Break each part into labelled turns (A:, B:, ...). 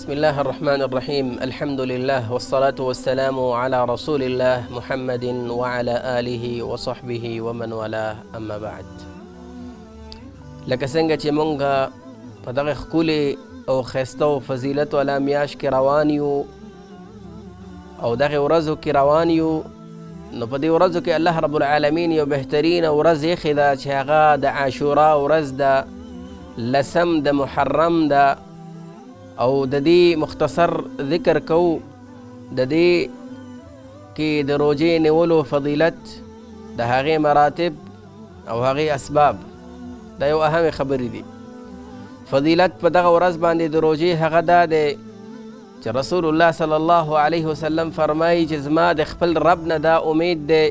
A: بسم الله الرحمن الرحيم. الحمد لله والصلاة والسلام على رسول الله محمد وعلى آله وصحبه ومن والاه. أما بعد، لکه څنګه چې مونږ په دغه ښکلې او ښایسته او فضیلت والا میاشت کې روان یو او دغه ورځو کې روان یو، نو په دې ورځو کې الله رب العالمین یو بهترین ورځ ایښې ده چې هغه د عاشورا ورځ ده، لسم د محرم ده، او د دې مختصر ذکر کو د دې کې د روژې نیولو فضیلت، د هغې مراتب او هغې اسباب. دا یو اهم خبرې دي. فضیلت په دغه ورځ باندې د روژې هغه دا دی چې رسول الله صلی الله علیه وسلم فرمایي چې زما د خپل رب نه دا امید دی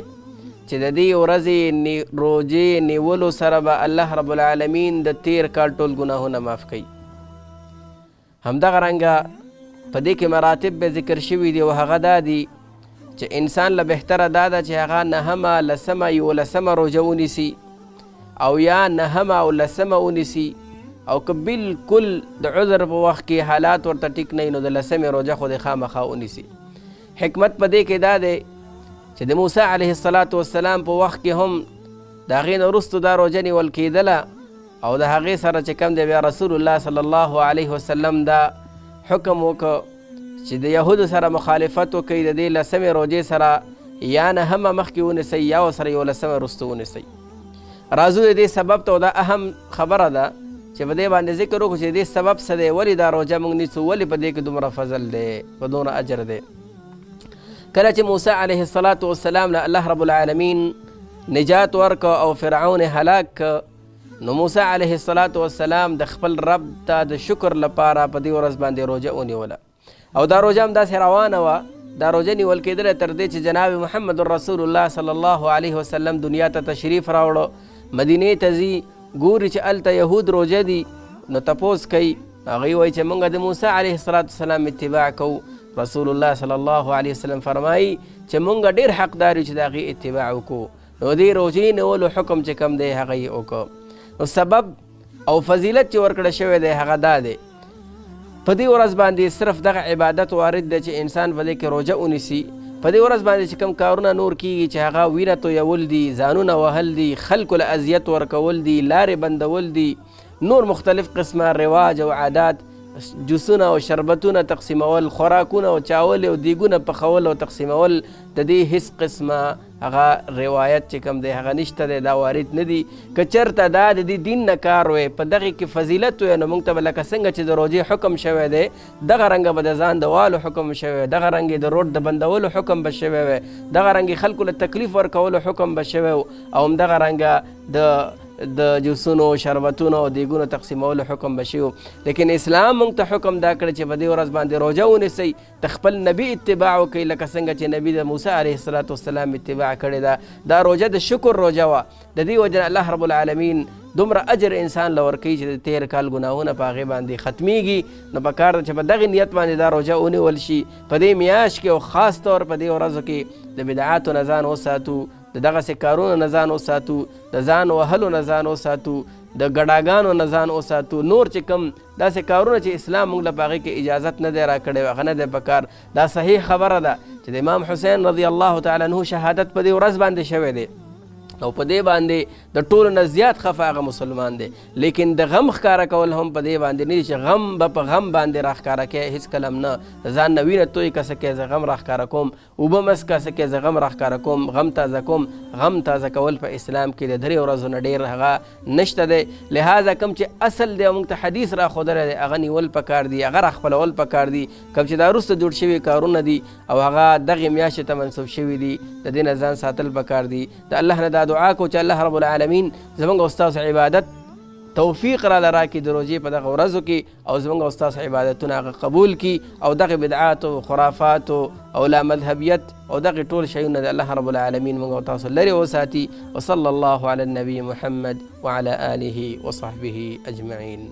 A: چې د دې ورځې روژې نیولو سره به الله رب العالمین د تیر کال ټول ګناهونه معاف کوي. همدغه رنګه په دې کې مراتب به ذکر شوي دي، او هغه دا دي چې انسان له بهتره دا ده چې هغه نهمه، لسمه، یولسمه روژه ونیسي، او یا نهمه او لسمه ونیسي، او که بالکل د عذر په وخت کې حالات ورته ټیک نه وي نو د لسمې روژه خو د خامخا ونیسي. حکمت په دې کې دا دی چې د موسی علیه السلام په وخت کې هم د هغې نه وروستو دا روژه نیول کېدله، او د هغې سره چې کوم دی بیا رسول الله صلی الله علیه وسلم دا حکم وکړ چې د یهودو سره مخالفت وکړي، د دې لسمې روژې سره یا نهمه مخکې ونیسئ یا ورسره یولسمه وروسته ونیسئ. راځو د دې سبب ته، او دا اهم خبره ده چې په دې باندې ذکر وکړو چې د دې سبب څه دی، ولې دا روژه موږ نیسو، ولې په دې کې دومره فضل دی، په دومره اجر دی. کله چې موسی علیه السلام له الله رب العالمین نجات ورکړ او فرعون هلاک، نو موسی علیه السلام د خپل رب ته د شکر لپاره په دې ورځ باندې روژه ونیوله، او دا روژه هم داسې روانه وه، دا روژه نیول کېدله تر دې چې جناب محمد رسول الله صلی الله علیه وسلم دنیا ته تشریف راوړه، مدینې ته ځي، ګوري چې هلته یهود روژه دي، نو تپوس کوي، هغوی وایي چې موږ د موسی علیه السلام اتباع کوو. رسول الله صلی الله علیه وسلم فرمایي چې موږ ډېر حقدار یو چې د هغې اتباع وکړو، نو دې روژې نیولو حکم چې کوم دی هغه یې وکړو. نو سبب او فضیلت چې ورکړه شوی دی هغه دا دی، په دې ورځ باندې صرف دغه عبادت وارد دی چې انسان په دې کې روژه ونیسي. په دې ورځ باندې چې کوم کارونه نور کیږي چې هغه وینه تویول دي، ځانونه وهل دي، خلکو له اذیت ورکول دي، لارې بندول دي، نور مختلف قسمه رواج او عادات، جوسونه او شربتونه تقسیمول، خوراکونه او چاول او دیګونه پخول او تقسیمول، د دې هیڅ قسمه هغه روایت چې کوم دی هغه نشته دی، دا وارد نه دي. که چېرته دا د دې دین نه کار وی، په دغې کې فضیلت وی، نو موږ ته به لکه څنګه چې د روژې حکم شوی دی دغه رنګه به د ځان د والو حکم شوی وی، دغه رنګې د روډ د بندولو حکم به شوی وی، دغه رنګې خلکو له تکلیف ورکولو حکم به شوی و، او همدغه رنګه د جوسونو، شربتونو او دیګونو تقسیمولو حکم به شوی. لیکن اسلام موږ ته حکم دا کړی چې په دې ورځ باندې روژه ونیسئ، د خپل نبي اتباع وکړئ، لکه څنګه چې نبي د موسی علیه السلام اتباع کړې ده. دا روژه د شکر روژه وه، د دې وجه نه الله رب العالمین دومره اجر انسان له ورکوي چې د تیر کال ګناهونه په هغې باندې ختمیږي. نو په کار ده چې په دغې نیت باندې دا روژه ونیول شي په دې میاشت کې، او خاص طور په دې ورځو کې د بدعاتو نه ځان وساتو، د دغسې کارونو نه ځان وساتو، د ځان وهلو نه ځان وساتو، د ګډاګانو نه ځان وساتو، نور چې کوم داسې کارونه چې اسلام موږ له په هغې کې اجازت نه دی راکړی هغه نه دی پکار. دا صحیح خبره ده چې د امام حسین رضی الله تعالی عنه شهادت په دې ورځ باندې شوی دی، او په دې باندې د ټولو نه زیات خفه هغه مسلمان دی. لیکن د غم ښکاره کول هم په دې باندې نه دي چې غم به په غم باندې راښکاره کوي، هېڅکله هم نه. ځان نه وینه توی که څه کوي زه غم راښکاره کوم، اوبه مسکه څه کوي زه غم راښکاره کوم، غم تازه کوم. غم تازه کول په اسلام کې د درې ورځو نه ډېر هغه نشته دی. لہذا کوم چې اصل دی موږ ته حدیث راښودلی دی هغه نیول پکار دي، هغه راخپلول پکار دي. کوم چې دا وروسته جوړ شوي کارونه دي او هغه دغې میاشتې ته منسوب شوي دي، د دې نه ځان ساتل پکار دي. د الله نه دا دعا کو چې الله رب العالمین زمونږ او ستاسو عبادت توفیق را لراکړي د روژې په دغه ورځو کې، او زمونږ او ستاسو عبادتونه هغه قبول کړي، او دغه بدعاتو، خرافاتو او لا مذهبیت او دغه ټول شیونه د الله رب العالمین موږ او تاسو لرې وساتي. وصلی الله علی النبي محمد وعلى آله وصحبه اجمعین.